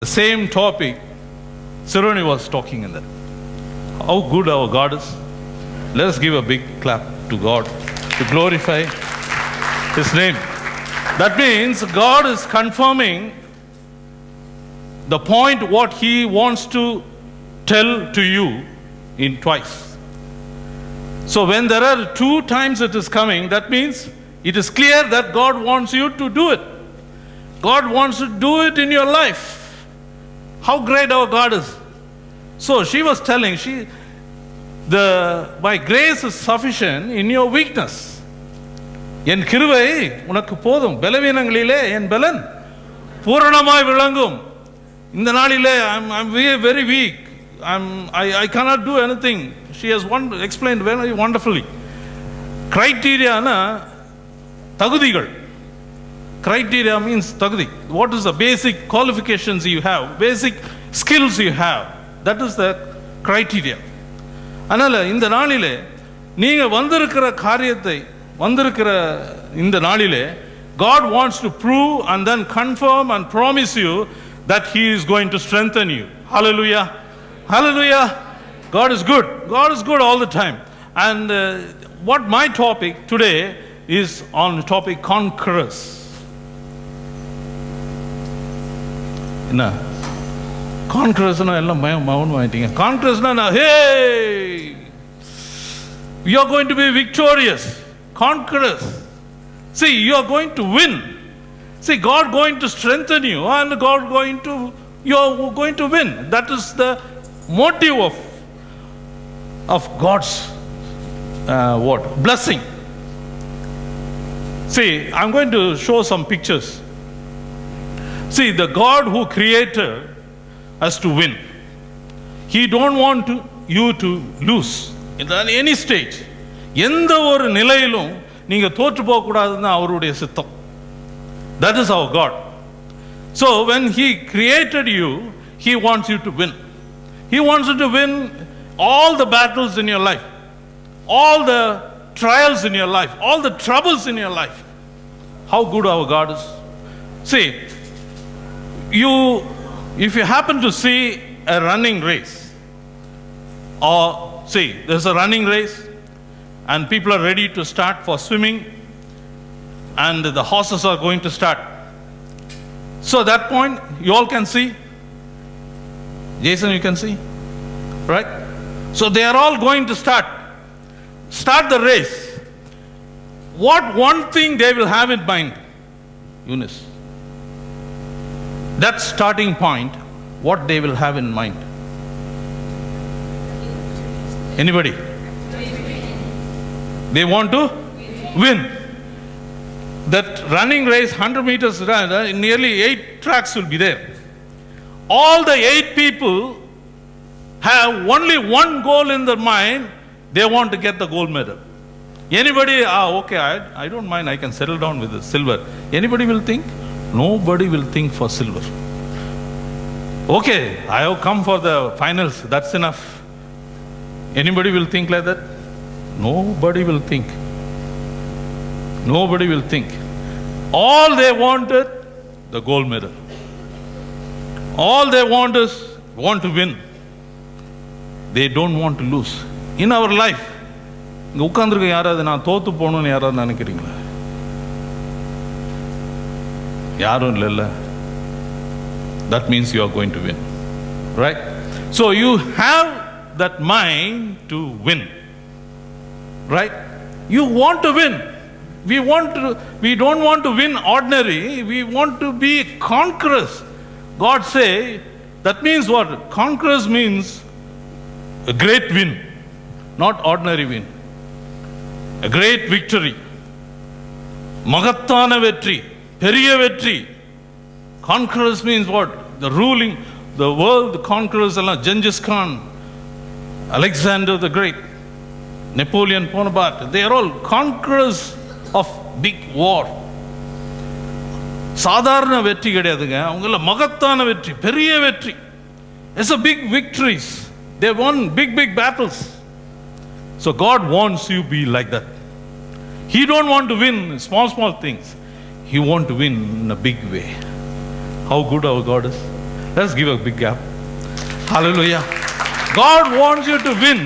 The same topic Sironi was talking in that. How good our God is. Let us give a big clap to God to glorify His name. That means God is confirming the point what He wants to tell to you in twice. So when there are 2 times it is coming, that means it is clear that God wants you to do it. God wants to do it in your life. How great our God is. So she was telling, my grace is sufficient in your weakness. என் கிருபை உனக்கு போதும், பலவீனங்களிலே என் பலன் பூரணமாய் விளங்கும். இந்த நாளிலே I'm very weak. I cannot do anything. She has explained very wonderfully. Criteria தகுதிகள். Criteria means தகுதி. What is the basic qualifications you have, basic skills you have? That is the criteria. அதனால இந்த நாளிலே நீங்க வந்திருக்கிற காரியத்தை வந்திருக்கிற இந்த நாளிலே God wants to prove and then confirm and promise you that He is going to strengthen you. Hallelujah. Hallelujah. God is good. God is good all the time. And what my topic today is on the topic conquerors. என்ன கான்கரஸ்னா எல்லாம் மௌனமாயிட்டீங்க. கான்கரஸ்னா hey, you are going to be victorious. Conquerors. See, you are going to win. See, God going to strengthen you and you are going to win. That is the motive of God's blessing. See, I'm going to show some pictures. See, the God who created us to win. He don't want you to lose in any stage. எந்த ஒரு நிலையிலும் நீங்க தோற்று போக கூடாதுன்னு அவருடைய சித்தம். That is our God. So when He created you, He wants you to win. He wants you to win all the battles in your life, all the trials in your life, all the troubles in your life. How good our God is. See, if you happen to see a running race, or see there's a running race and people are ready to start for swimming and the horses are going to start. So at that point you all can see, Jason, you can see, right? So they are all going to start the race. What one thing they will have in mind? Eunice, that starting point, what they will have in mind? Anybody? They want to win. That running race, 100 meters run, nearly 8 tracks will be there. All the 8 people have only one goal in their mind. They want to get the gold medal. Anybody, okay, I don't mind, I can settle down with the silver. Anybody will think? Nobody will think for silver. Okay, I have come for the finals, that's enough. Anybody will think like that? Nobody will think. Nobody will think. All they wanted, the gold medal. All they want to win. They don't want to lose. In our life, இங்க உட்கார்ந்திருக்க யாராவது நான் தோத்து போகணும்னு யாராவது நினைக்கிறீங்களா? யாரும் இல்லைல்ல. That means you are going to win, right? So you have that mind to win, right? You want to win. We don't want to win ordinary. We want to be conquerors. God say, that means what? Conquerors means a great win, not ordinary win. A great victory. மகத்தான வெற்றி, பெரிய வெற்றி. Conquerors means what? The ruling, the world, the conquerors, Genghis Khan, Alexander the Great, Napoleon Bonaparte, they are all conquerors of big war. சாதாரண வெற்றி கிடையாதுங்க, அவங்கள மகத்தான வெற்றி, பெரிய வெற்றி. It's a big victories. They won big battles. So God wants you to be like that. He don't want to win small things. He want to win in a big way. How good our God is. Let's give a big gap. Hallelujah. God wants you to win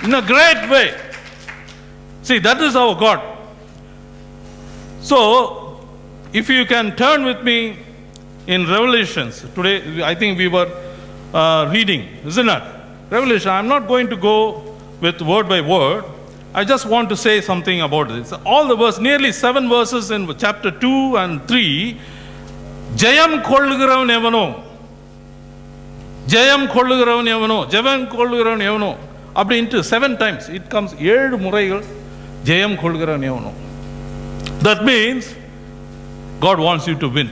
in a great way. See, that is our God. So, if you can turn with me in Revelations. Today, I think we were reading, isn't it? Revelation. I'm not going to go with word by word. I just want to say something about this. All the verse, nearly 7 verses in chapter 2 and 3, Jayam kollugiravun evano, Jayam kollugiravun evano, Jayam kollugiravun evano, அப்படின்ட்டு 7 times it comes. 7 முறைகள் ஜெயம் கொள்கிறவன் எவனோ. That means God wants you to win.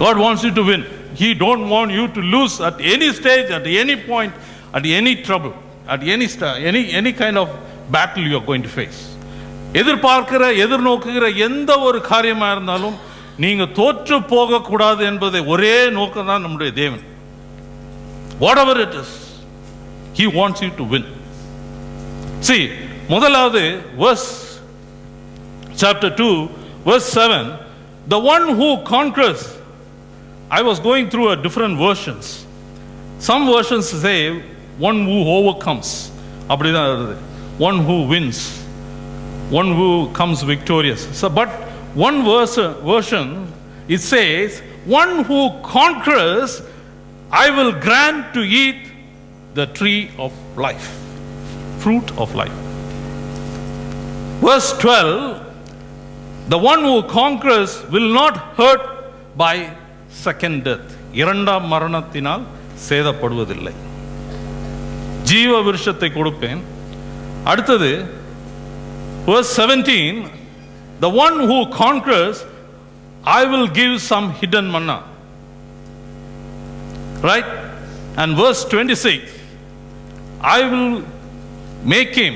God wants you to win. He don't want you to lose at any stage, at any point, at any trouble, at any kind of battle you are going to face. எதிர்பார்க்கிற எதிர்நோக்குகிற எந்த ஒரு காரியமாக இருந்தாலும் நீங்க தோற்று போக கூடாது என்பதை ஒரே நோக்கம் தான் நம்முடைய தேவன். Whatever it is, He wants you to win. See, முதலாவது verse chapter 2 verse 7, the one who conquers. I was going through a different versions. Some versions say one who overcomes. அப்படிதான் வருது. One who wins. One who comes victorious. So, but one version it says one who conquers, I will grant to eat the tree of life, fruit of life. Verse 12, the one who conquers will not hurt by second death. இரண்டாம் மரணத்தினால் சேதப்படுவதில்லை. ஜீவ விருஷத்தை கொடுப்பேன். அடுத்தது verse 17, the one who conquers, I will give some hidden manna. Right? And verse 26, I will make him,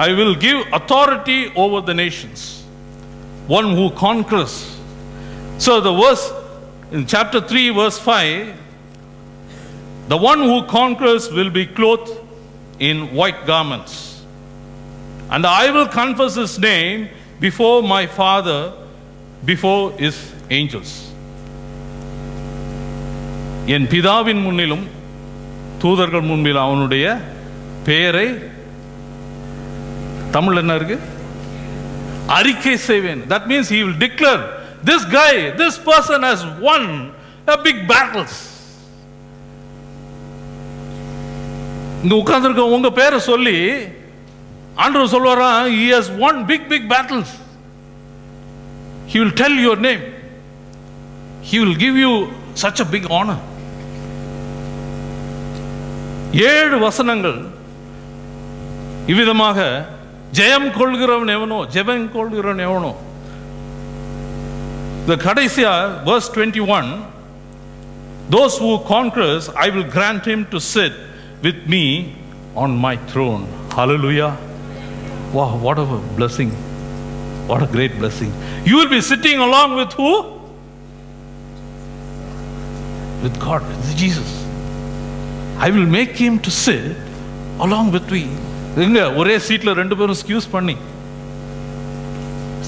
I will give authority over the nations. One who conquers. So the verse in chapter 3 verse 5, the one who conquers will be clothed in white garments, and I will confess his name before my Father, before his angels. என் பிதாவின் முன்னிலும் தூதர்கள் முன்பில் அவனுடைய பெயரை, தமிழ் என்ன இருக்கு, அறிக்கை செய்வேன். That means he will declare, this guy, this person has won a big battles. இங்க உட்கார்ந்திருக்க உங்க பேரை சொல்லி ஆண்டவர் சொல்வாரா, he has won big battles. He will tell your name. He will give you such a big honor. 7 வசனங்கள் இவ்விதமாக ஜெயம் கொள்கிறவன் எவனோ, ஜெயம் கொள்கிறவன் எவனோ. The கடைசியா verse 21, those who conquers, I will grant him to sit with me on my throne. Hallelujah. Wow, what a blessing. What a great blessing. You will be sitting along with who? With God, with Jesus. I will make him to sit along with me. எங்க ஒரே சீட்ல ரெண்டு பேரும் ஸ்கியூஸ் பண்ணி.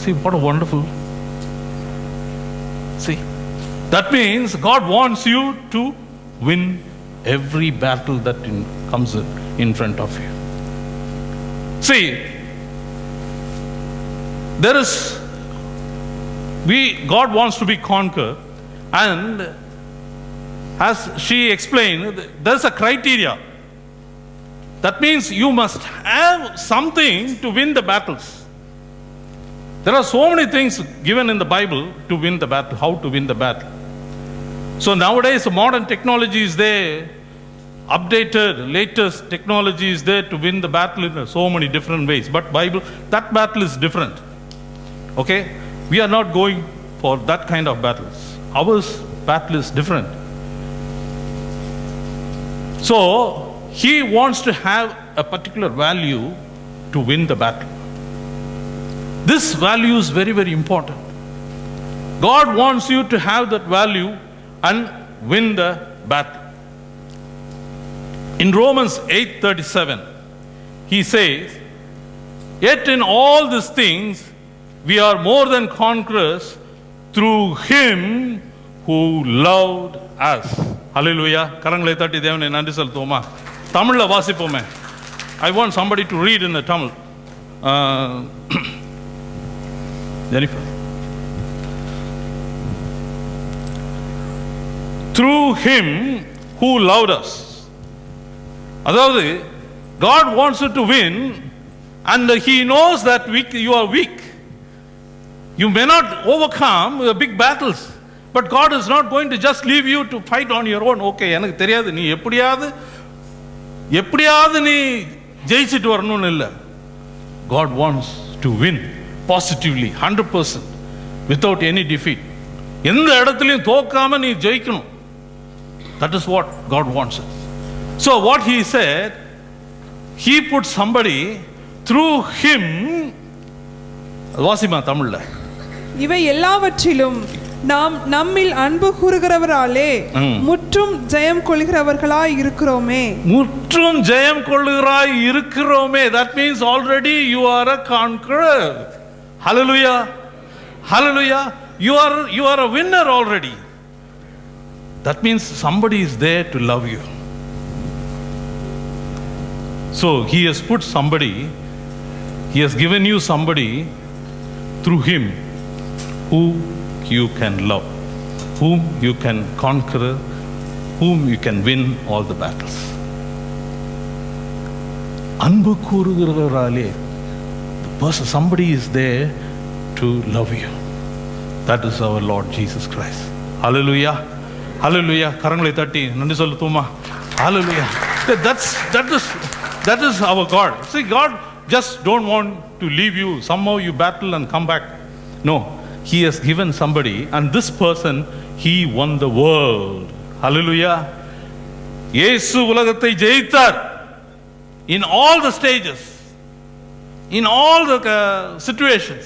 See what a wonderful. See, that means God wants you to win every battle that comes in front of you. See, there is, God wants to be conquered, and as she explained, there's a criteria. That means you must have something to win the battles. There are so many things given in the Bible to win the battle, how to win the battle. So nowadays modern technology is there, updated, latest technology is there to win the battle in so many different ways. But Bible, that battle is different. Okay? We are not going for that kind of battles. Our battle is different. So he wants to have a particular value to win the battle. This value is very important. God wants you to have that value and win the battle. In Romans 8:37, he says, yet in all these things we are more than conquerors through him who loved us. Hallelujah. கரங்களை தட்டி தேவனை நன்றி செலுத்துவோமா? தமிழ்ல வாசிப்போமே. I want somebody to read in the Tamil. Jennifer. Through him who loved us. அதாவது God wants you to win, and he knows that you are weak. You may not overcome the big battles, but God is not going to just leave you to fight on your own. Okay, எனக்கு தெரியாது, நீ எப்படியாவது நீ ஜெயிச்சிட்டு வரணும்னு இல்லை. God wants to win positively 100% without any defeat. எந்த இடத்துலையும் தோக்காம நீ ஜெயிக்கணும். That is what God wants us. So what he said, he put somebody through him. Wasima தமிழ்ல. இவை எல்லாவற்றிலும் நாம் நம்மில் அன்பு கூறுகிறவராலே முற்றும் ஜெயம் கொள்கிறவர்களாய் இருக்கிறோமே. முற்றும் ஜெயம் கொள்ளுகிறாய் இருக்கிறோமே. That means already you are a conqueror. Hallelujah. Hallelujah. You are a winner already. That means somebody is there to love you. So he has put somebody, he has given you somebody through him who you can love, whom you can conquer, whom you can win all the battles. அன்பு கூறுகிறவராலே, somebody is there to love you. That is our Lord Jesus Christ. Hallelujah. Hallelujah. கரங்களை தட்டி நன்றி சொல்லுவோமா? Hallelujah. That is our God. See, God just don't want to leave you. Somehow you battle and come back. No. He has given somebody, and this person, he won the world. Hallelujah. இயேசு உலகத்தை ஜெயித்தார். In all the stages, in all the situations,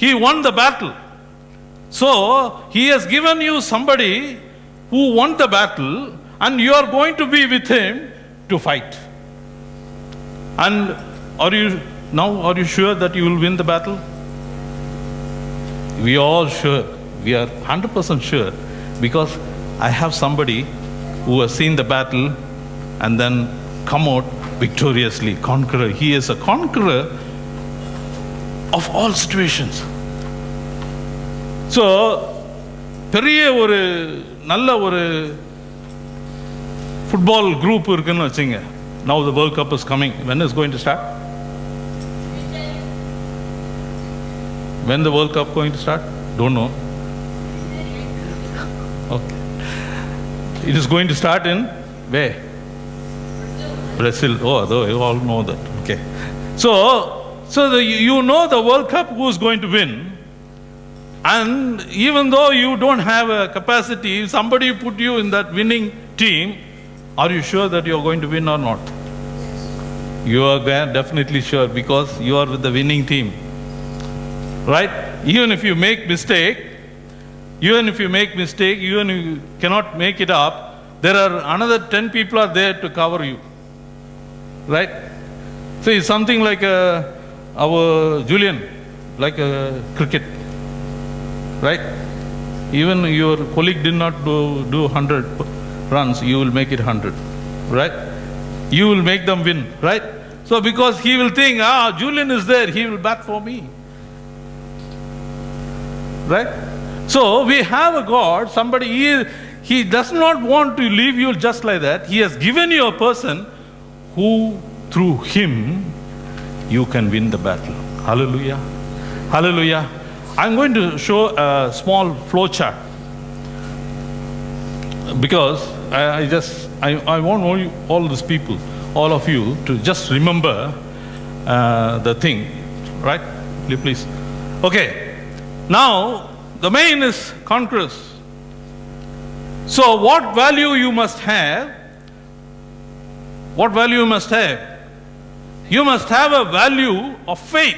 he won the battle. So he has given you somebody who won the battle, and you are going to be with him to fight. And are you sure that you will win the battle? We are all sure. We are 100% sure, because I have somebody who has seen the battle and then come out victoriously, conqueror. He is a conqueror of all situations. So பெரிய ஒரு நல்ல ஒரு football group இருக்குன்னு வச்சுங்க. Now the World Cup is coming. When is going to start? When the World Cup going to start? Don't know. Okay. It is going to start in where? Brazil. Oh, you all know that. Okay. So you know the World Cup who is going to win. And even though you don't have a capacity, if somebody put you in that winning team, are you sure that you are going to win or not? You are definitely sure, because you are with the winning team. Right? Even if you make mistake, even if you cannot make it up, there are another 10 people are there to cover you. Right? So it's something like our Julian, like a cricket. Right? Even your colleague did not do 100 runs, you will make it 100. Right? You will make them win. Right? So because he will think, Julian is there, he will bat for me. Right? So we have a God, somebody, he does not want to leave you just like that. He has given you a person who through him you can win the battle. Hallelujah. Hallelujah. I'm going to show a small flow chart, because I want all these people, all of you, to just remember the thing. Right? Please. Okay. Now, the main is conquerors. So, what value you must have? What value you must have? You must have a value of faith.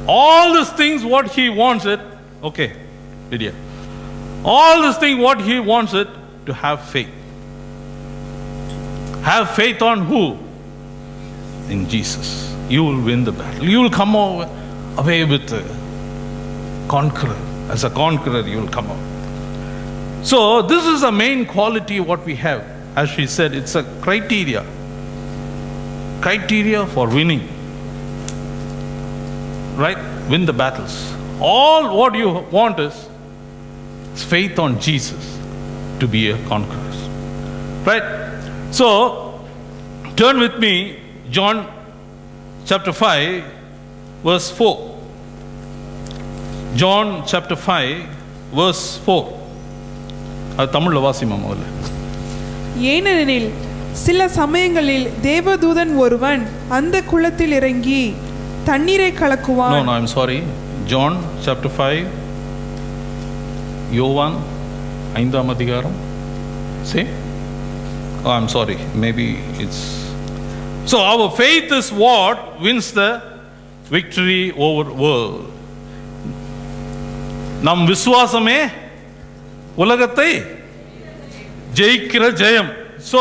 All these things, what he wants it, okay, video. All these things, what he wants it, to have faith. Have faith on who? In Jesus. You will win the battle. You will come away with a conqueror. As a conqueror, you will come out. So this is the main quality what we have. As she said, it's a criteria for winning. Right? Win the battles. All what you want is faith on Jesus to be a conqueror. Right? So turn with me John chapter 5 verse 4. John chapter 5 verse 4. அது தமிழ்ல வாசிமா முதல்ல. ஏனெனில் சில சமயங்களில் தேவதூதன் ஒருவன் அந்த குளத்தில் இறங்கி தண்ணீரை கலக்குவான். No, I'm sorry. John chapter 5 யோவான் 5ஆம் அதிகாரம். See? Oh, I'm sorry. Maybe it's... So our faith is what wins the victory over world. நம் விசுவாசமே உலகத்தை ஜெயிக்கிற ஜெயம். So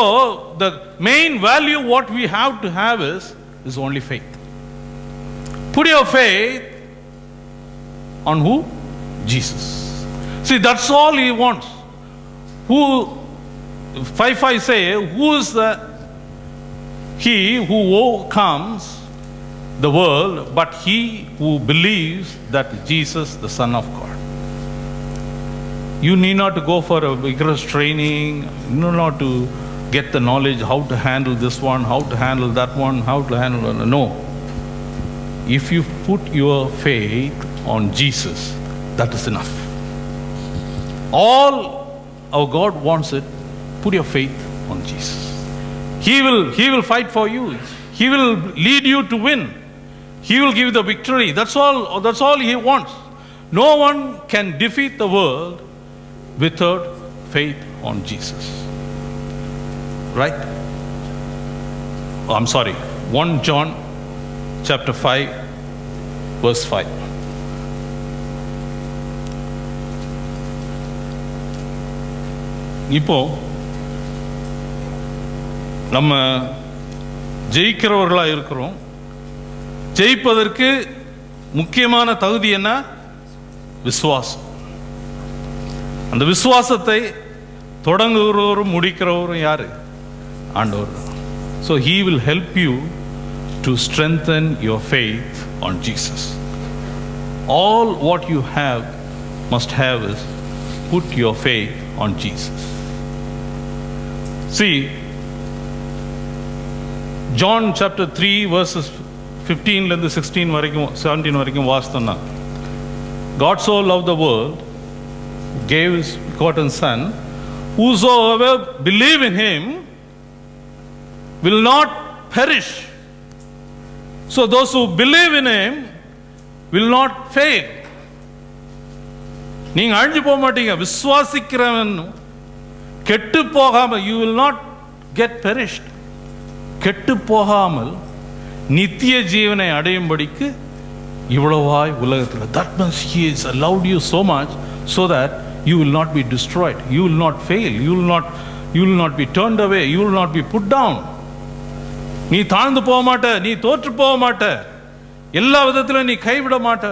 the main value what we have to have is only faith. Put your faith on who? Jesus. See, that's all he wants. Who 5:5 say, who is he who overcomes the world, but he who believes that Jesus the Son of God. You need not to go for a vigorous training. You need not to get the knowledge how to handle this one, how to handle that one, how to handle... No. If you put your faith on Jesus, that is enough. All our God wants it. Put your faith on Jesus. He will fight for you. He will lead you to win. He will give the victory. That's all he wants. No one can defeat the world without faith on Jesus. Right? Oh, I'm sorry. 1 John chapter 5 verse 5. இப்போ நம்ம ஜெயிக்கிறவர்களாக இருக்கிறோம். ஜெயிப்பதற்கு முக்கியமான தகுதி என்ன? விசுவாசம். அந்த விசுவாசத்தை தொடங்குகிறவரும் முடிக்கிறவரும் யாரு? ஆண்டவர். So he will help you to strengthen your faith on Jesus. All what you must have is put your faith on Jesus. See, John chapter 3 verses 15 ல இருந்து 16 வரைக்கும் 17 வரைக்கும் வாசித்தோம்னா, God so loved the world, gave his begotten Son, whosoever believe in him will not perish. So those who believe in him will not fail. நீங்க அழிஞ்சு போக மாட்டீங்க. விசுவாசிக்கிறவன் கெட்டு போகாம, you will not get perished. கெட்டு போகாமல் நித்திய ஜீவனை அடையும்படிக்கு இவ்வளவாய் உலகத்தில். That means he has allowed you so much so that you will not be destroyed, you will not fail, you will not be turned away, you will not be put down. நீ தாழ்ந்து போக மாட்ட, நீ தோற்று போக மாட்ட, எல்லா விதத்திலும் நீ கைவிட மாட்ட.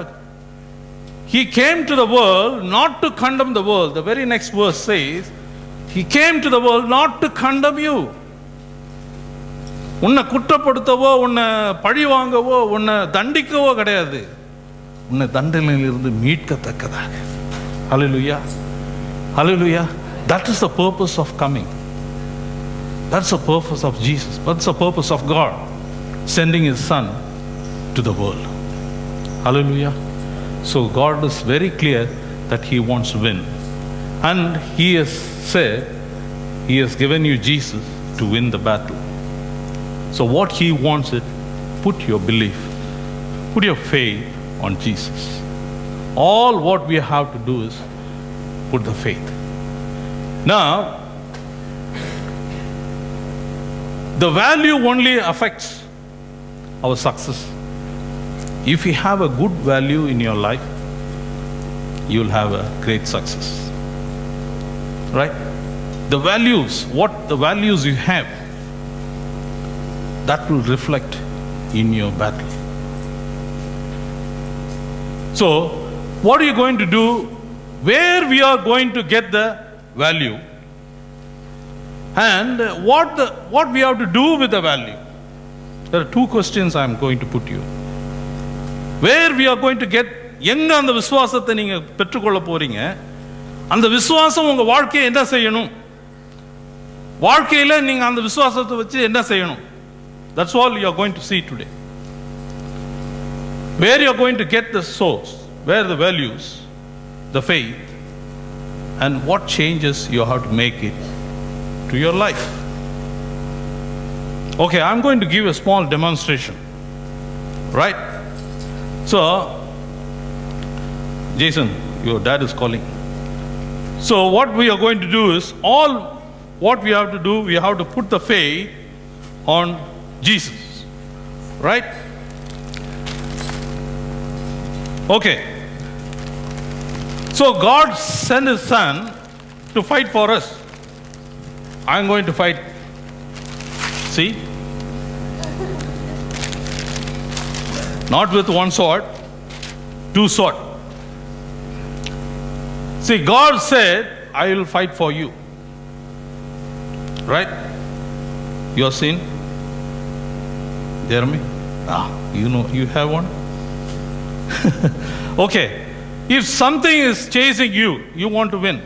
He came to the world not to condemn the world. The very next verse says, he came to the world not to condemn you. உன்னை குற்றப்படுத்தவோ, உன்னை பழி வாங்கவோ, உன்னை தண்டிக்கவோ கிடையாது. உன்னை தண்டனையிலிருந்து மீட்கத்தக்கதாக. Hallelujah. Hallelujah. That is the purpose of coming. That's the purpose of Jesus. That's the purpose of God sending his Son to the world. Hallelujah. So God is very clear that he wants to win. And he has said, he has given you Jesus to win the battle. So what he wants it, put your belief, put your faith on Jesus. All what we have to do is put the faith. Now, the value only affects our success. If you have a good value in your life, you will have a great success. Right? The values, what the values you have, that will reflect in your battle. So, what are you going to do where we are going to get the value, and what we have to do with the value. There are two questions I am going to put you. Where we are going to get, எங்க அந்த விசுவாசத்தை நீங்க பெற்றுக்கொள்ள போறீங்க, அந்த விசுவாசம் உங்க வாழ்க்கையை என்ன செய்யணும், வாழ்க்கையில நீங்க அந்த விசுவாசத்தை வச்சு என்ன செய்யணும். That's all you are going to see today. Where you are going to get the source, where the values, the faith, and what changes you have to make it to your life. Okay, I'm going to give a small demonstration. Right? So, Jason, your dad is calling. So what we are going to do is, what we have to do, we have to put the faith on Jesus. Right? Okay. So God sent His Son to fight for us. I'm going to fight. See? Not with one sword, two swords. See, God said, I will fight for you. Right? Your sin? Jeremy? You know, you have one? Okay. If something is chasing you, you want to win.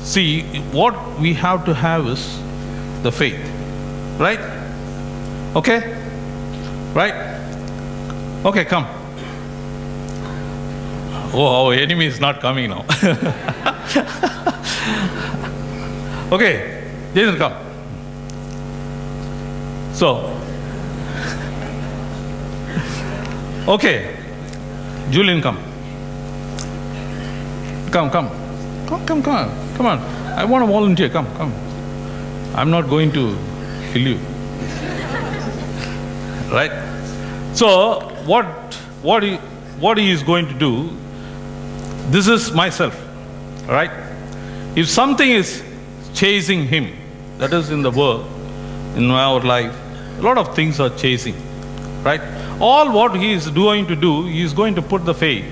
See, what we have to have is the faith. Right? Okay? Right? Okay, come. Oh, our enemy is not coming now. Okay, Jason, come. So, okay, Julian, come. Come on. I want to volunteer. Come. I'm not going to kill you. Right? So, what he is going to do, this is myself. Right? If something is chasing him, that is in the world, in our life, a lot of things are chasing. Right? All what he is going to do, he is going to put the faith.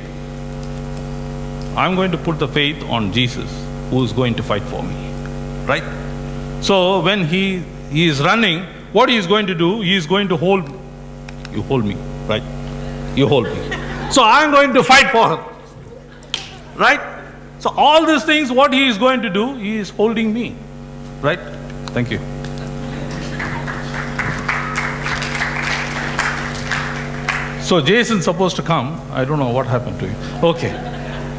I'm going to put the faith on Jesus, who is going to fight for me. Right? So when he is running, what he is going to do, he is going to hold. You hold me, right? You hold me. So I'm going to fight for him. Right? So all these things, what he is going to do, he is holding me. Right? Thank you. So Jason's supposed to come. I don't know what happened to him. Okay.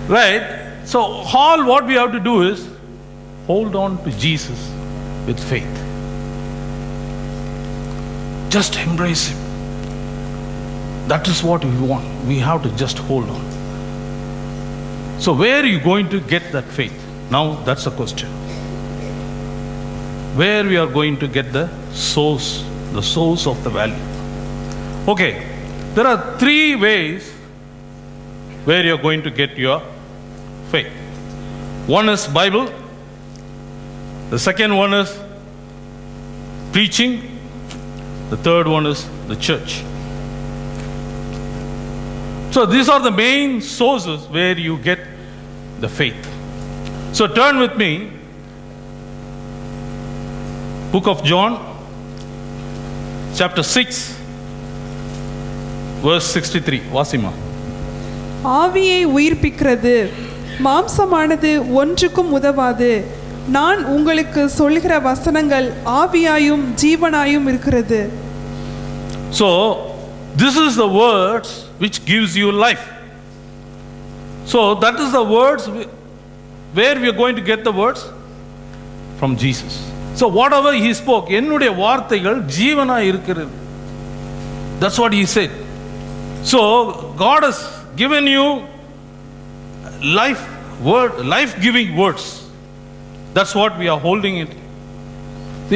Right? So all what we have to do is hold on to Jesus with faith. Just embrace him. That is what we want. We have to just hold on. So where are you going to get that faith? Now that's the question. Where we are going to get the source of the value. Okay. There are three ways where you are going to get your faith. One is Bible. The second one is preaching. The third one is the church. So these are the main sources where you get the faith. So turn with me, Book of John, chapter 6, verse 63. Vasima. ஆவியை உயிர்ப்பிக்கிறது மாம்சமானது ஒன்றுக்கும் உதவாது. நான் உங்களுக்கு சொல்கிற வசனங்கள் ஆவியாயும் ஜீவனாயும் இருக்கிறது. So this is the words which gives you life. So that is the words where we are going to get the words from Jesus. So whatever he spoke, என்னுடைய வார்த்தைகள் ஜீவனாய் இருக்கிறது. That's what he said. So God has given you life-giving words. That's what we are holding it.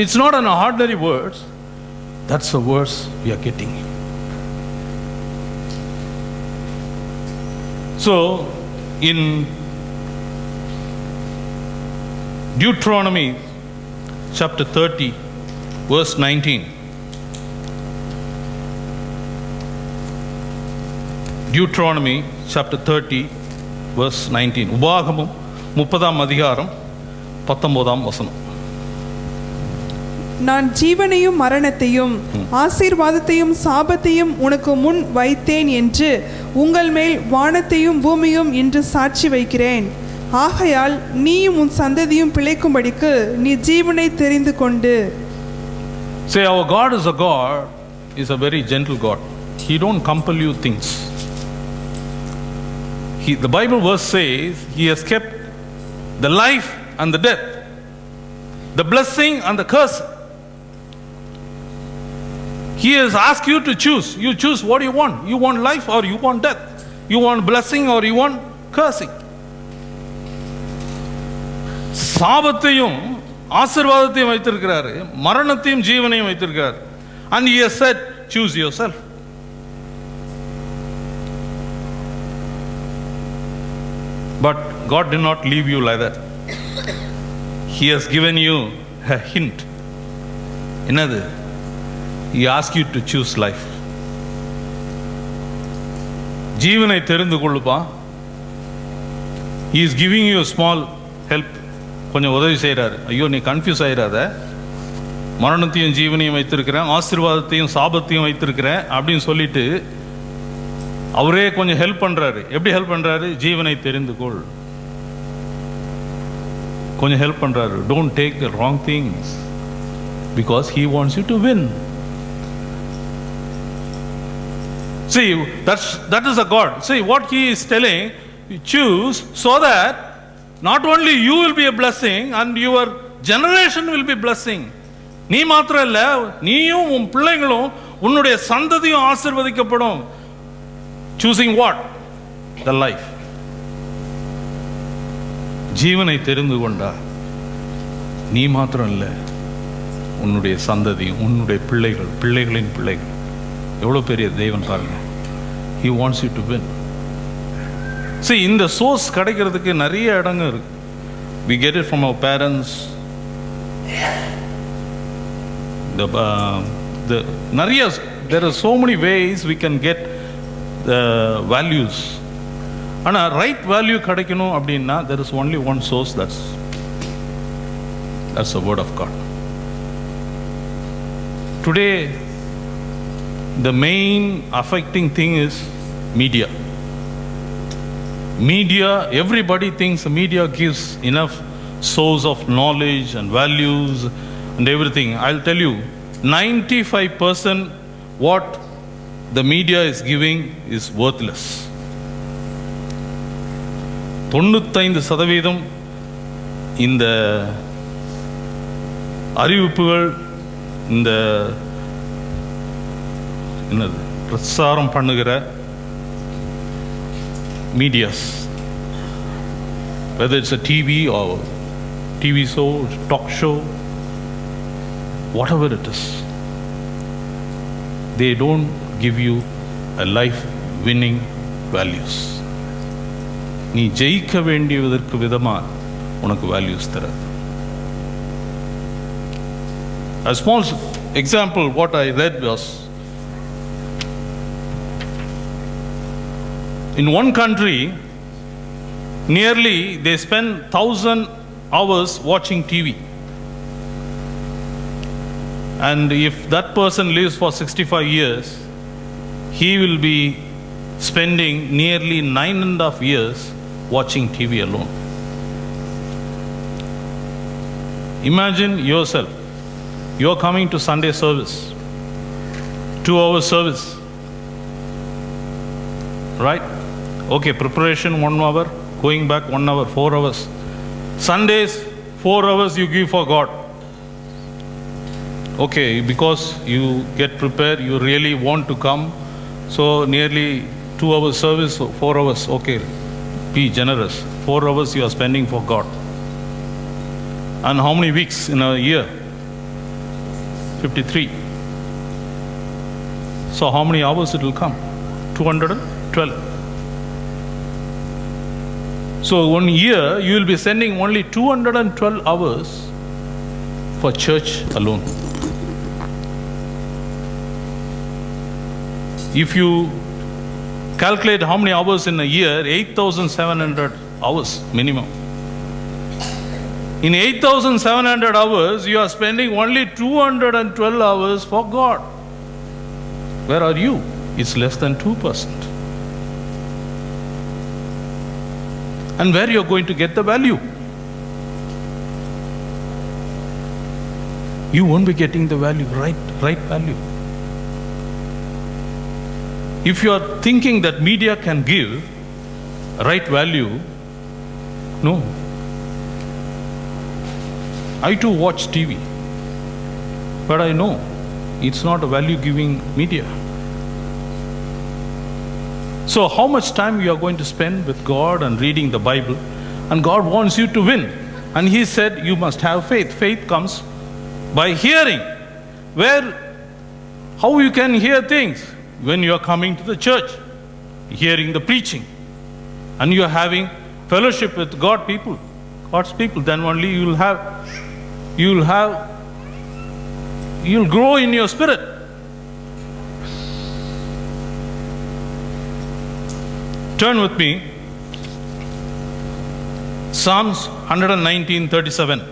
It's not an ordinary words. That's the words we are getting. So in Deuteronomy chapter 30, verse 19. Deuteronomy chapter 30, verse 19. உபாகமம் 30ஆம் அதிகாரம் 19ஆம் வசனம். நான் ஜீவனையும் மரணத்தையும் ஆசீர்வாதத்தையும் சாபத்தையும் உனக்கு முன் வைத்தேன் என்று உங்கள் மேல் வானத்தையும் பூமியும் இன்று சாட்சி வைக்கிறேன். ஆகையால் நீயும் உன் சந்ததியும் பிழைக்கும்படிக்கு நீ ஜீவனை தெரிந்து கொண்டு. Say, our God is a very gentle God. He don't compel you things. The Bible verse says He has kept the life and the death, the blessing and the curse. He has asked you to choose. You choose what you want. You want life or you want death. You want blessing or you want cursing. சாபத்தையும் ஆசீர்வாதத்தையும் வைத்திருக்கிறாரு, மரணத்தையும் ஜீவனையும் வைத்திருக்கிறார். And He has said, choose yourself. But God did not leave you like that. He has given you a hint. என்னது? He asked you to choose life. ஜீவனை தெரிந்து கொள்ளுப்பா. He is giving you a small help. கொஞ்சம் உதவி செய்கிறாரு. ஐயோ, நீ confuse ஆயிடாத. மரணத்தையும் ஜீவனையும் வைத்திருக்கிறேன், ஆசீர்வாதத்தையும் சாபத்தையும் வைத்திருக்கிறேன் அப்படின்னு சொல்லிட்டு அவரே கொஞ்சம் ஹெல்ப் பண்றாரு. எப்படி ஹெல்ப் பண்றாரு? ஜீவனை தெரிந்து கொள். கொஞ்சம் ஹெல்ப் பண்றாரு. Don't take the wrong things because He wants you to win. See, that is a God. See what He is telling, you choose so that not only you will be a blessing and your generation will be blessing. நீ மாத்திரம் இல்ல, நீயும் உன் பிள்ளைகளும் உன்னுடைய சந்ததியும் ஆசீர்வதிக்கப்படும். Choosing what? The life. ஜீவனை தெரிந்து கொண்டா நீ மாத்திரம் இல்ல, உன்னுடைய சந்ததியும் உன்னுடைய பிள்ளைகளின் பிள்ளைகள். எவ்வளவு பெரிய தேவன் பாருங்க. He wants you to win. See, இந்த சோர்ஸ் கிடைக்கிறதுக்கு நிறைய இடங்க இருக்கு. We get it from our parents. There are so many ways we can get the values. ஆனா ரைட் வேல்யூ கிடைக்கணும் அப்படின்னா there is only one source, that's the word of God. Today the main affecting thing is media. Everybody thinks media gives enough source of knowledge and values and everything. I'll tell you, 95% what the media is giving is worthless. 95% இந்த அறிவிப்புகள், இந்த என்னது பிரச்சாரம் பண்ணுகிற medias, whether it's a TV or TV show, talk show, whatever it is, they don't give you a life winning values. நீ ஜெயிக்க வேண்டியதற்கு விதமா உனக்கு வேல்யூஸ் தராது. A small example what I read was, in one country nearly they spend 1,000 hours watching TV, and if that person lives for 65 years, he will be spending nearly 9.5 years watching TV alone. Imagine yourself, you're coming to Sunday service, 2-hour service, right? Okay, preparation 1 hour, going back 1 hour, 4 hours. Sundays 4 hours you give for God. Okay, because you get prepared, you really want to come, so nearly 2 hours service, 4 hours. Okay, be generous. 4 hours you are spending for God. And how many weeks in a year? 53. So how many hours it will come? 212. So 1 year you will be sending only 212 hours for church alone. If you Calculate how many hours in a year. 8,700 hours minimum. In 8,700 hours, you are spending only 212 hours for God. Where are you? It's less than 2%. And where you're going to get the value? You won't be getting the value, right value. If you are thinking that media can give right value, no. I too watch TV, but I know it's not a value-giving media. So how much time you are going to spend with God and reading the Bible? And God wants you to win. And He said you must have faith. Faith comes by hearing. How you can hear things? When you are coming to the church, hearing the preaching, and you are having fellowship with God's people, then only you'll grow in your spirit. Turn with me, Psalms 119:37.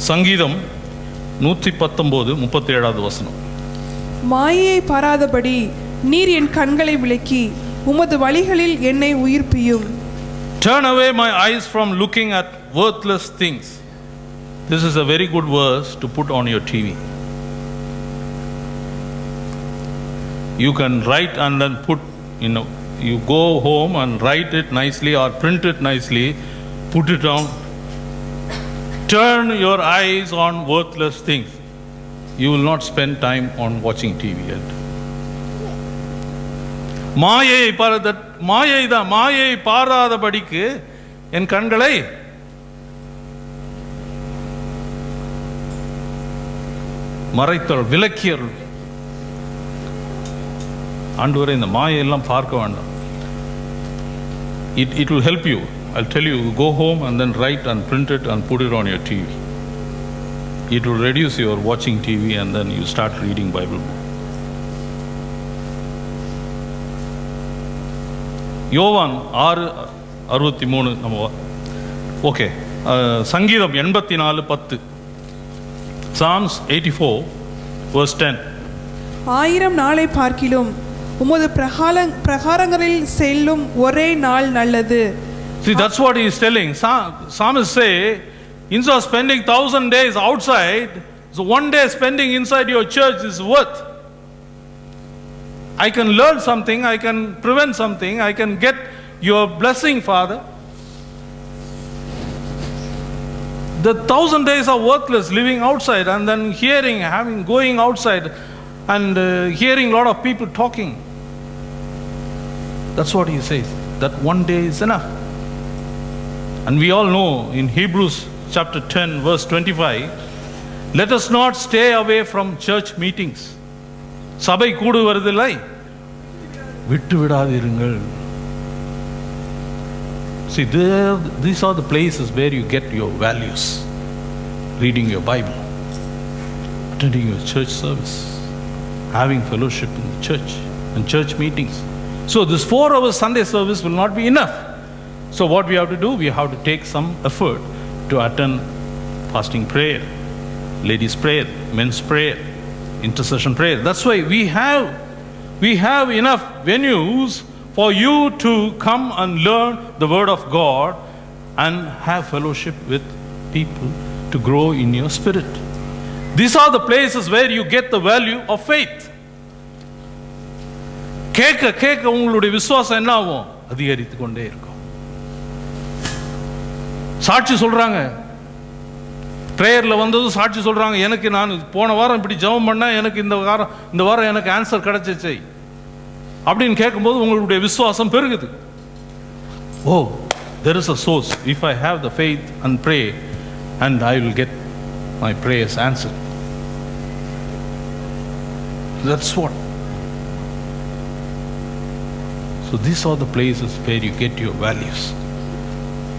சங்கீதம் 119:37 வசனம். மாயையை பாராதபடி நீர் என் கண்களை விலக்கி உமது வழிகளில் என்னை உயிர்ப்பியும். Turn away my eyes from looking at worthless things. This is a very good verse to put on your TV. You can write and then put, you go home and write it nicely or print it nicely, put it on. Turn your eyes on worthless things. You will not spend time on watching TV yet. மாயை பாராதபடிக்கு என் கண்களை மறைத்தல் விலக்கியல். ஆண்டவரே, இந்த மாயையெல்லாம் பார்க்க வேண்டாம். It will help you. I'll tell you, go home and then write and print it and put it on your TV. It will reduce your watching TV and then you start reading Bible. யோவான் 6:63 நம்ம okay. சங்கீதம் 84:10. Psalms 84 verse 10. 1000 நாளை பார்க்கிலும் உமது பிரகாரங்களில் செல்லும் ஒரே நாள் நல்லது. See, that's what he is telling. Psalmists say, instead of spending 1,000 days outside, so one day spending inside your church is worth. I can learn something, I can prevent something, I can get your blessing, Father. The 1,000 days are worthless living outside and then going outside and hearing a lot of people talking. That's what he says. That one day is enough. And we all know in Hebrews chapter 10 verse 25, let us not stay away from church meetings. சபை கூடுவதில்லை, விட்டு விடாதீர்கள். See, these are the places where you get your values. Reading your Bible, attending your church service, having fellowship in the church and church meetings. So this 4-hour Sunday service will not be enough. So what we have to do, we have to take some effort to attend fasting prayer, ladies prayer, men's prayer, intercession prayer. That's why we have enough venues for you to come and learn the word of God and have fellowship with people to grow in your spirit. These are the places where you get the value of faith. கேட்க உங்களுடைய விசுவாசம் என்ன ஆகும்? அதிகரித்து கொண்டே இருக்கும். சாட்சி சொல்றாங்க, பிரேயர்ல வந்தது சாட்சி சொல்றாங்க, எனக்கு நான் போன வாரம் இப்படி ஜெபம் பண்ண, எனக்கு இந்த வாரம் எனக்கு ஆன்சர் கிடைச்சிச்சு அப்படின்னு கேட்கும்போது உங்களுடைய விசுவாசம் பெருகுது. ஓ, there is a source. If I have the faith and pray, and I will get my prayers answered. That's what. So these are the places where you get your values.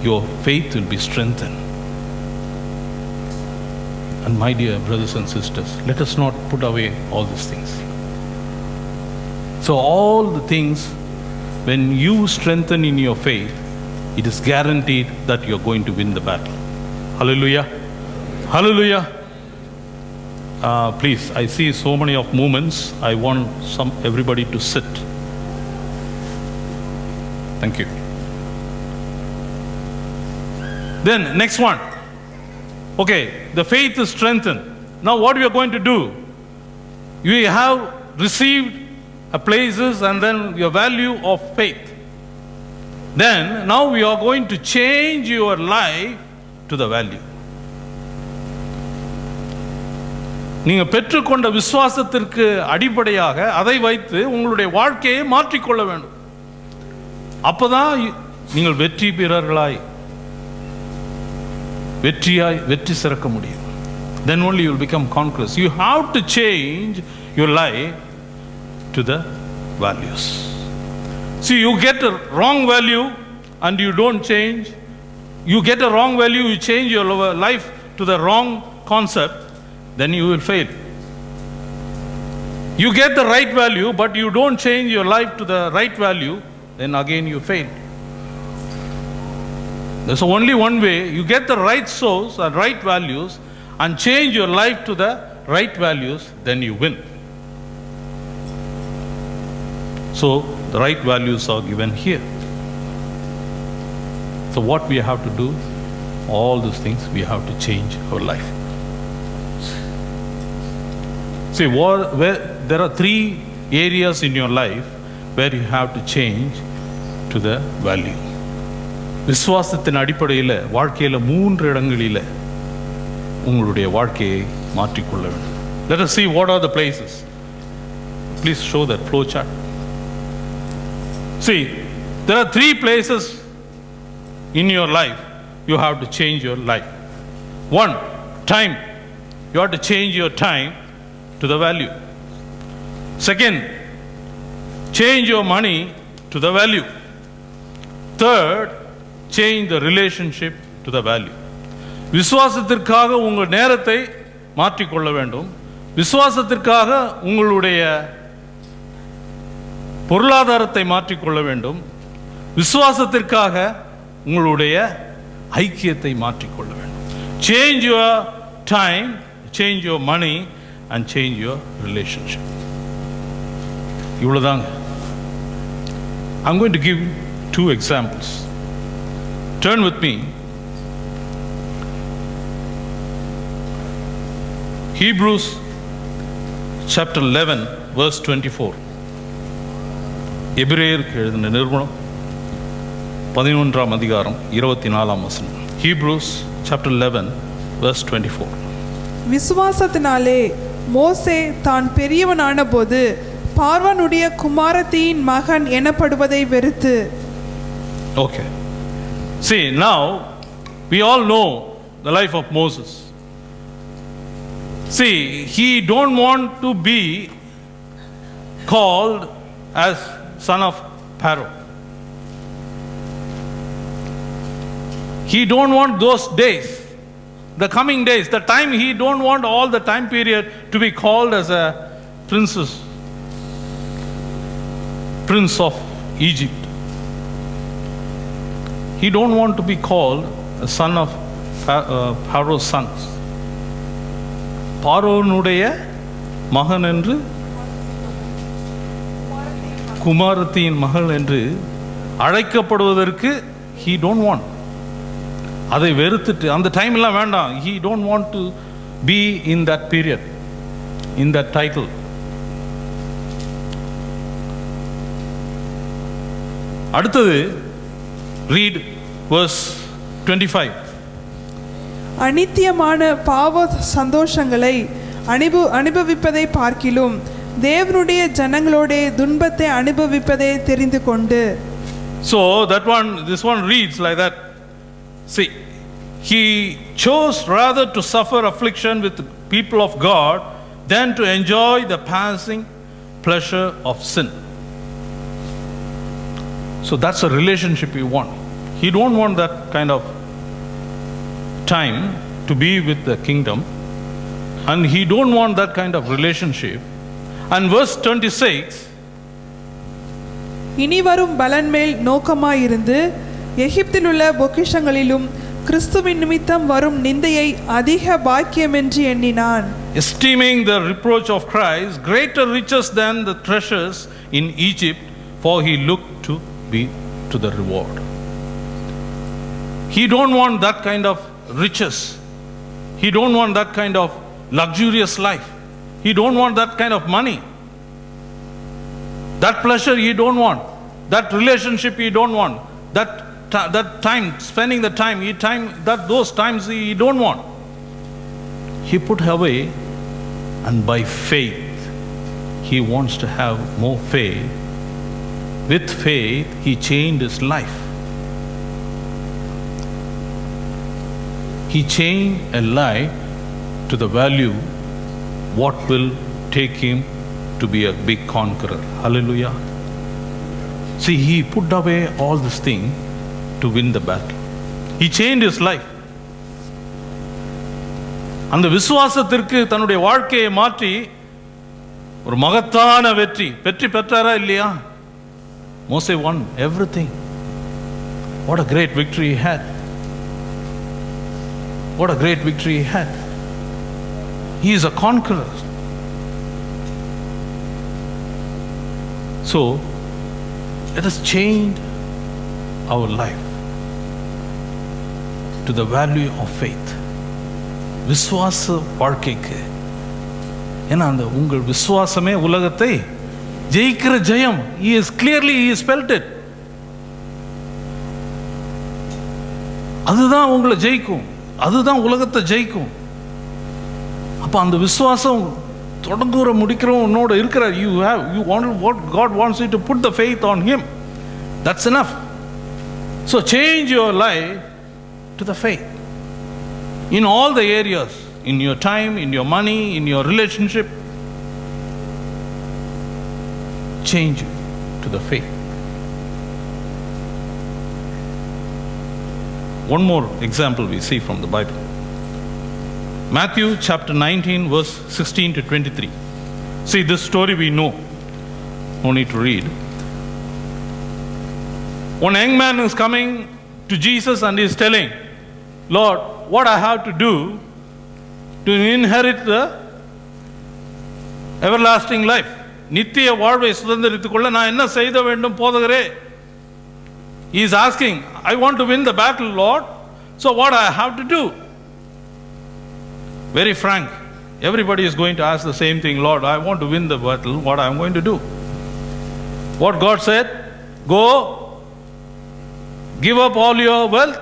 Your faith will be strengthened. And my dear brothers and sisters, let us not put away all these things. So all the things, when you strengthen in your faith, it is guaranteed that you are going to win the battle. Hallelujah. Hallelujah. Please, I see so many of movements. I want everybody to sit. Thank you. Then next one. Okay, the faith is strengthened. Now what we are going to do? You have received a places and then your value of faith. Then now we are going to change your life to the value. நீங்க பெற்றுக்கொண்ட விசுவாசத்திற்கு அடிப்படையாக அதை வைத்து உங்களுடைய வாழ்க்கையை மாற்றிக்கொள்ள வேண்டும். அப்பதான் நீங்கள் வெற்றி சிறக்க முடியும். Then only you will become conquerors. You have to change your life to the values. See, you get a wrong value and you don't change. You get a wrong value, you change your life to the wrong concept, then you will fail. You get the right value, but you don't change your life to the right value, then again you fail. There's only one way. You get the right source and right values and change your life to the right values, then you win. So the right values are given here. So what we have to do? All these things we have to change our life. See, where there are 3 areas in your life where you have to change to the value. விசுவாசத்தின் அடிப்படையில் வாழ்க்கையில் 3 இடங்களில் உங்களுடைய வாழ்க்கையை மாற்றிக்கொள்ள வேண்டும். Let us see what are the places. Please show that flow chart. See, there are 3 places in your life you have to change your life. 1, time. You have to change your time to the value. 2nd, change your money to the value. 3rd, change the relationship to the value. விசுவாசத்திற்காக உங்கள் நேரத்தை மாற்றிக்கொள்ள வேண்டும். விசுவாசத்திற்காக உங்களுடைய பொருளாதாரத்தை மாற்றிக்கொள்ள வேண்டும். விசுவாசத்திற்காக உங்களுடைய ஐக்கியத்தை மாற்றிக்கொள்ள வேண்டும். Change your time, change your money and change your relationship. இவ்வளவுதாங்க. I'm going to give 2 examples. Turn with me. Hebrews chapter 11 verse 24. எபிரேயருக்கு எழுதின நிருபம் 11ஆம் அதிகாரம் 24ஆம் வசனம். Hebrews chapter 11 verse 24. விசுவாசத்தினாலே மோசே தான் பெரியவனான போது பார்வோனுடைய குமாரத்தியின் மகன் எனப்படுவதை வெறுத்து. Okay. See, now we all know the life of Moses. See, he don't want to be called as son of Pharaoh. He don't want those days, the coming days, the time. He don't want all the time period to be called as a prince of Egypt. He don't want to be called a son of Pharaoh's sons. பார்வோனுடைய மகன் என்று, குமாரத்தியின் மகள் என்று அழைக்கப்படுவதற்கு he don't want. அதை வெறுத்துட்டு அந்த time எல்லாம் வேண்டாம். He don't want to be in that period, in that title. அடுத்தது read verse 25. அநித்தியமான பாவ சந்தோஷங்களை அனுபவிப்பதை பார்க்கிலும் தேவனுடைய ஜனங்களோட துன்பத்தை அனுபவிப்பதை தெரிந்து கொண்டு. So this one reads like that. See, he chose rather to suffer affliction with the people of God than to enjoy the passing pleasure of sin. So that's a relationship you want. He don't want that kind of time to be with the kingdom. And he don't want that kind of relationship. And verse 26, இனி வரும் பலன் மேல் நோக்கமாயிருந்து எகிப்திலுள்ள பொக்கிஷங்களிலும் கிறிஸ்துவின் நிமித்தம் வரும் நிந்தையை அதிக பாக்கியமென்று எண்ணினான். esteeming the reproach of Christ greater riches than the treasures in Egypt, for he looked to be to the reward. He don't want that kind of riches. He don't want that kind of luxurious life. He don't want that kind of money. That pleasure he don't want. That relationship he don't want. That time, spending the time, those times he don't want. He put away, and by faith he wants to have more faith. With faith he changed his life. He changed a life to the value what will take him to be a big conqueror. Hallelujah. See, he put away all this thing to win the battle. He changed his life. அந்த விசுவாசத்திற்கு தன்னுடைய வாழ்க்கையை மாற்றி ஒரு மகத்தான வெற்றி பெற்றாரா இல்லையா? மோசே won everything. What a great victory he had. What a great victory he had. He is a conqueror. So, let us change our life to the value of faith. விசுவாச வாழ்க்கைக்கு. ஏன்னா அந்த உங்கள் விசுவாசமே உலகத்தை ஜெயிக்கிற ஜெயம். He is clearly he spelled it. அதுதான் உங்களை ஜெயிக்கும். அதுதான் உலகத்தை ஜெயிக்கும். அப்ப அந்த விசுவாசம் தொடங்குற முடிக்கிற உன்னோட இருக்கிற you want what God wants you to put the faith on him. That's enough. So change your life to the faith. In all the areas, in your time, in your money, in your relationship, change to the faith. One more example we see from the Bible. Matthew chapter 19 verse 16 to 23. See, this story we know. No need to read. One young man is coming to Jesus and he is telling, Lord, what I have to do to inherit the everlasting life? நித்திய வாழ்வை சுதந்திரித்துக் கொள்ள நான் என்ன செய்த வேண்டும் போதகரே? He is asking, I want to win the battle, Lord. So what I have to do? Very frank, everybody is going to ask the same thing, Lord, I want to win the battle. What I am going to do? What God said? Go, give up all your wealth,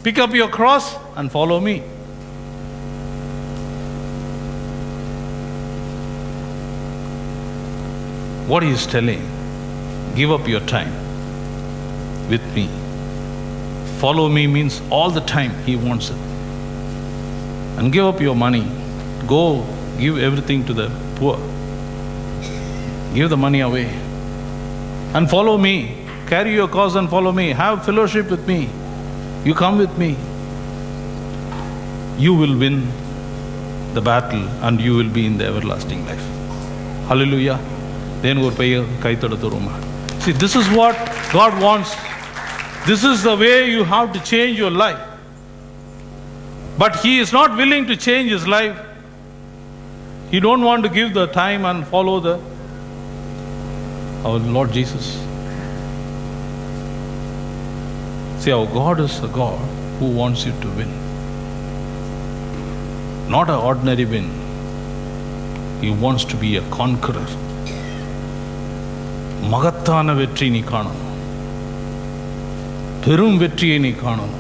pick up your cross and follow me. What he is telling, give up your time with me. Follow me means all the time he wants it. And give up your money. Go give everything to the poor. Give the money away. And follow me. Carry your cross and follow me. Have fellowship with me. You come with me. You will win the battle and you will be in the everlasting life. Hallelujah. Then ஒரு பைய கைத்தட தருமா. See, this is what God wants. This is the way you have to change your life. But he is not willing to change his life. He don't want to give the time and follow our Lord Jesus. See, our God is a God who wants you to win. Not an ordinary win. He wants to be a conqueror. மகத்தான வெற்றி நீ காணணும். பெரும் வெற்றியை நீ காணணும்.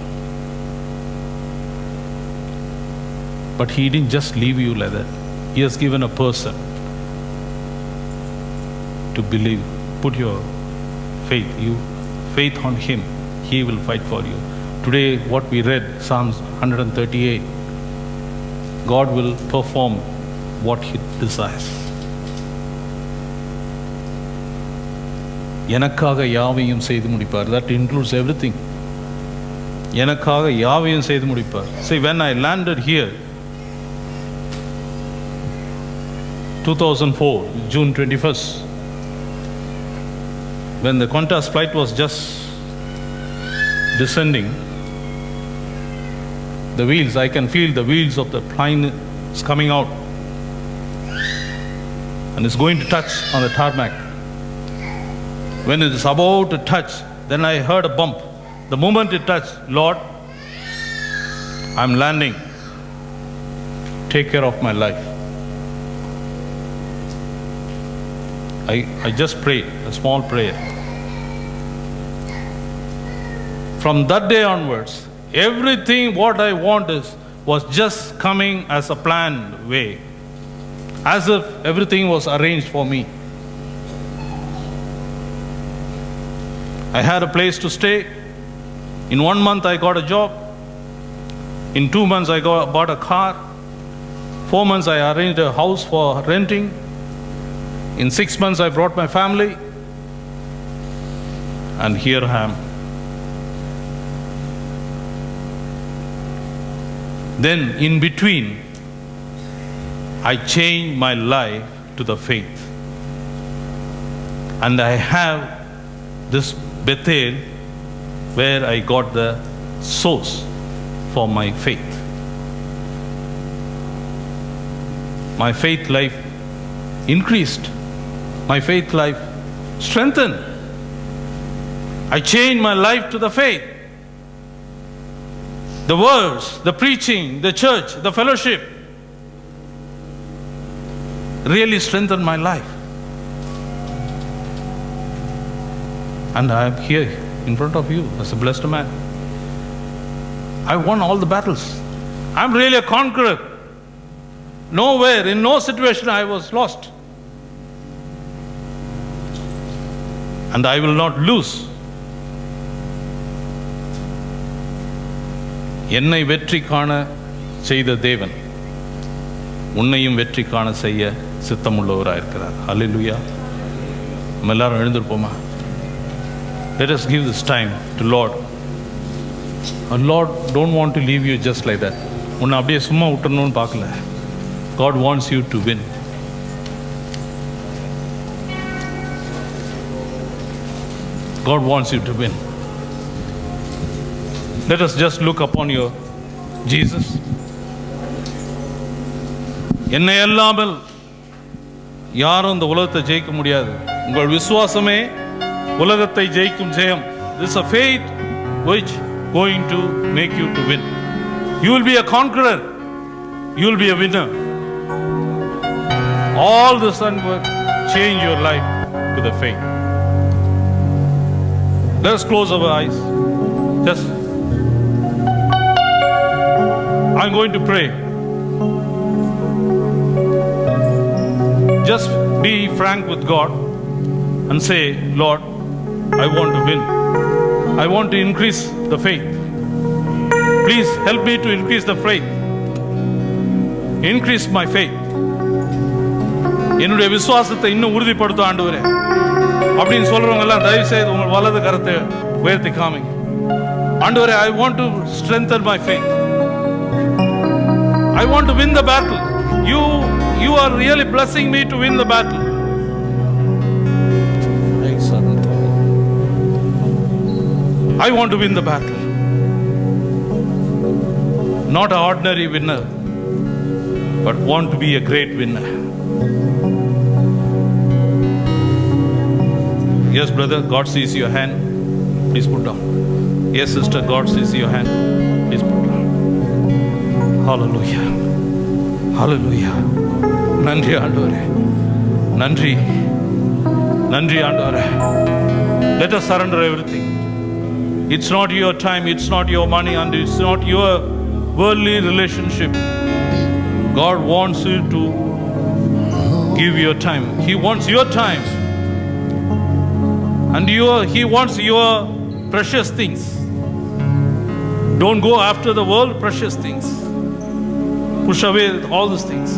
But he didn't just leave you like that. He has given a person to believe. Put your faith on him. He will fight for you. Today what we read, Psalms 138, God will perform what he desires. எனக்காக யாவையும் செய்து முடிப்பார். That includes everything. எனக்காக யாவையும் செய்து முடிப்பார். See, when I landed here, 2004, June 21st, when the Qantas flight was just descending, the wheels, I can feel the wheels of the plane is coming out and it's going to touch on the tarmac. When it is about to touch, then I heard a bump. The moment it touched, Lord, I'm landing. Take care of my life. I just prayed a small prayer. From that day onwards, everything what I wanted was just coming as a planned way, as if everything was arranged for me. I had a place to stay. In 1 month I got a job. In 2 months I bought a car. 4 months I arranged a house for renting. In 6 months I brought my family. And here I am. Then in between, I changed my life to the faith. And I have this Bethel where I got the source for my faith. My faith life increased. My faith life strengthened. I changed my life to the faith. The words, the preaching, the church, the fellowship really strengthened my life. And I am here in front of you as a blessed man. I won all the battles. I'm really a conqueror. Nowhere, in no situation I was lost. And I will not lose. என்னை வெற்றி காண செய்த தேவன் உன்னையும் வெற்றி காண செய்ய சித்தமுள்ளவராக இருக்கிறார். ஹல்லேலூயா. நம்ம எல்லாரும் எழுந்திருப்போமா? Let us give this time to Lord. And Lord don't want to leave you just like that. உன்னை அப்படியே சும்மா விட்டுறணும்னு பார்க்கல. God wants you to win. God wants you to win. Let us just look upon your Jesus. என்னை அல்லாமல் யாரும் இந்த உலகத்தை ஜெயிக்க முடியாது. உங்கள் விசுவாசமே உலகத்தை ஜெயிக்கும் ஜெயம். This is a faith which going to make you to win. You will be a conqueror. You will be a winner. All the sun will change your life to the faith. Let us close our eyes. Just I'm going to pray. Just be frank with God and say, Lord, I want to win. I want to increase the faith. Please help me to increase the faith. Increase my faith. என்னுடைய விசுவாசத்தை இன்னும் உறுதிப்படுத்த ஆண்டவரே அப்படின்னு சொல்றவங்க எல்லாம் தயவு செய்து உங்கள் வலது கரத்தை உயர்த்தி காமிங்க. ஆண்டவரே, I want to strengthen my faith. I want to win the battle. You are really blessing me to win the battle. I want to win the battle. Not an ordinary winner, but want to be a great winner. Yes, brother, God sees your hand. Please put down. Yes, sister, God sees your hand. Please put down. Hallelujah. Hallelujah. நன்றி ஆண்டவரே. நன்றி. நன்றி ஆண்டவரே. Let us surrender everything. It's not your time, it's not your money, and it's not your worldly relationship. God wants you to give your time. He wants your time. And He wants your precious things. Don't go after the world precious things. Push away all these things.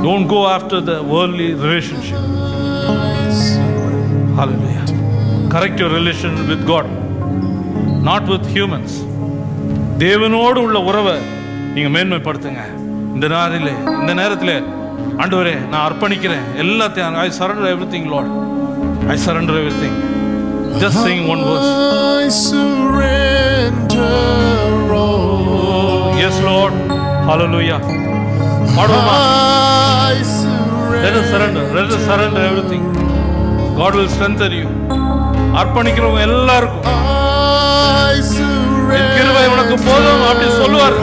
Don't go after the worldly relationship. Hallelujah. Correct your relation with God, not with humans. தேவனோடு உள்ள உறவை நீங்க மேன்மைப்படுத்துங்க. இந்த நேரத்தில் ஆண்டவரே நான் அர்ப்பணிக்கிறேன் எல்லாத்தையும். I surrender everything, Lord. I surrender everything. Just sing one verse. I surrender all. Yes, Lord. Hallelujah. பாடுவோமா? I surrender. Let us surrender. Let us surrender everything. God will strengthen you. அர்ப்பணிக்கிறவங்க எல்லாருக்கும் I surrender. என் கிருபை உனக்கு போதும் அப்படி சொல்லுவார்.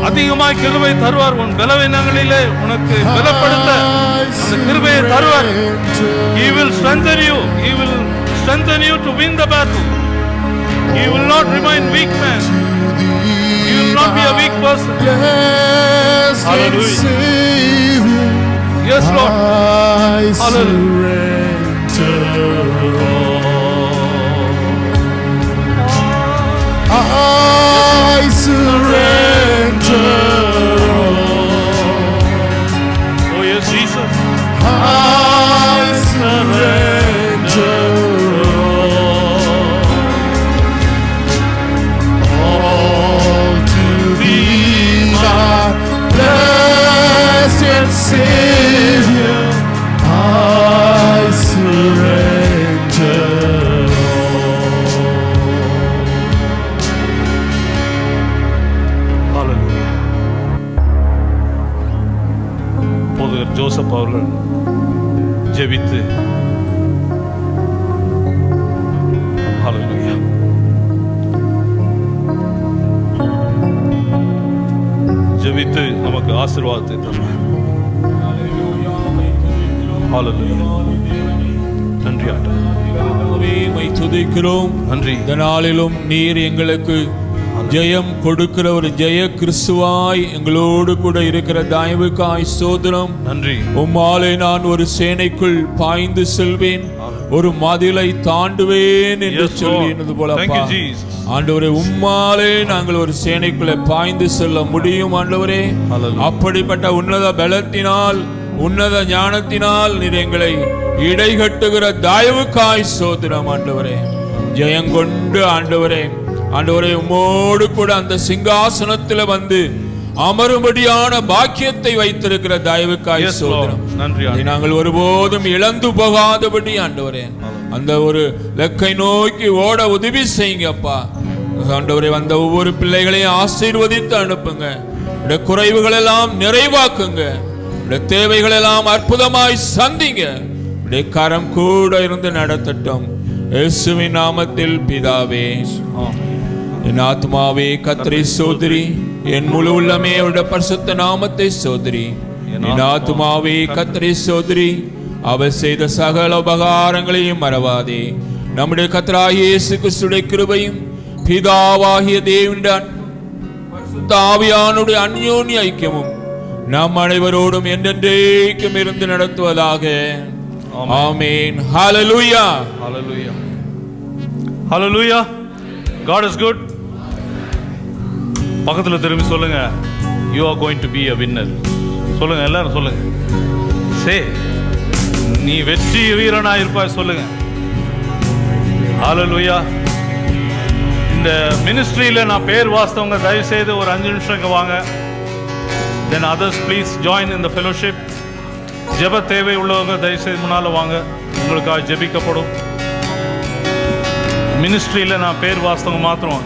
அதிகமாய் கிருபை தருவார். உன் பலவீனங்களிலே உனக்கு பலப்படுத்த அந்த கிருபையை தருவார். He will strengthen you. He will strengthen you to win the battle. He will not remain weak man. He will not be a weak person. Hallelujah. Yes, Lord. I surrender all. I surrender all. Oh yes, Jesus. I surrender all to Thee, my blessed Savior. I surrender Hallelujah. போதகர் Joseph அவர்கள் ஜெபித்து Hallelujah. ஜெபித்து நமக்கு ஆசீர்வாதத்தை தருவார். Hallelujah. நன்றி ஆண்டவரே. My துதிக்கிறோம். நன்றி. இந்த நாளிலும் நீர் எங்களுக்கு ஜெயம் கொடுக்கிற ஒரு ஜெய கிறிஸ்துவாய் எங்களோடு கூட இருக்கிற தயவுக்காய் ஸ்தோத்திரம். நன்றி. உம்மாலே நான் ஒரு சேனைக்குள் பாய்ந்து செல்வேன், ஒரு மதிலை தாண்டுவேன் என்று Yes, Lord. சொல்லினது போல Thank you, Jesus. ஆண்டவரே, உம்மாலே நாங்கள் ஒரு சேனைக்குள்ளே பாய்ந்து செல்ல முடியும் ஆண்டவரே. Hallelujah. அப்படிப்பட்ட உன்னத பலத்தினால் உன்னத ஞானத்தினால் நீர் எங்களை இடைகட்டுகிற தயவுக்காய் ஸ்தோத்திரம் ஆண்டவரே. ஜெயங்கொண்டு ஆண்டவரே, ஆண்டவரே உம்மோடு கூட அந்த சிங்காசனத்தில் வந்து அமரும்படியான பாக்கியத்தை வைத்திருக்கிற தயவுக்காய் Yes, Lord. ஸ்தோத்திரம். நன்றி அதை ஆண்டவரே. நாங்கள் ஒருபோதும் இழந்து போகாதபடி ஆண்டவரே அந்த ஒரு லக்கை நோக்கி ஓட உதவி செய்யுங்க அப்பா. ஆண்டவரே, வந்த ஒவ்வொரு பிள்ளைகளையும் ஆசீர்வதித்து அனுப்புங்க. உடைய குறைவுகள் எல்லாம் நிறைவாக்குங்க. உடைய தேவைகள் எல்லாம் அற்புதமாய் சந்திங்க. உடைய கரம் கூட இருந்து நடத்தட்டும். இயேசுவின் நாமத்தில் பிதாவே. என் ஆத்மாவே கர்த்தரை சோதரி, என் முழு உள்ளமே அவருடைய பரிசுத்த நாமத்தை சோதரி. என் ஆத்மாவே கர்த்தரை சோதரி, அவர் செய்த சகல உபகாரங்களையும் மறவாதே. நம்முடைய கர்த்தராகிய இயேசு கிறிஸ்துவின் கிருபையும் பிதாவாகிய தேவனுடைய பரிசுத்த ஆவியானுடைய அந்யோன்ய ஐக்கியமும் நம் அனைவரோடும் என்றென்றைக்கும் இருந்து நடத்துவதாக. ஆமென். ஹalleluya. Hallelujah. Hallelujah. God is good. பக்கத்துல திரும்பி சொல்லுங்க, you are going to be a winner. சொல்லுங்க, எல்லாரும் சொல்லுங்க. Say, நீ வெற்றி வீரனாய் இருப்பாய் சொல்லுங்க. Hallelujah. இந்த மினிஸ்ட்ரியில நான் பேர் வாசித்தவங்க தயவு செய்து ஒரு 5 நிமிஷம் இங்க வாங்க. Then others please join in the fellowship. ஜெப தேவை உள்ளவங்க தயவு செய்து முன்னால வாங்க, உங்களுக்காக ஜெபிக்கப்படும். மினிஸ்ட்ரியில நான் பேர் வாசித்தவங்க மாத்திரம்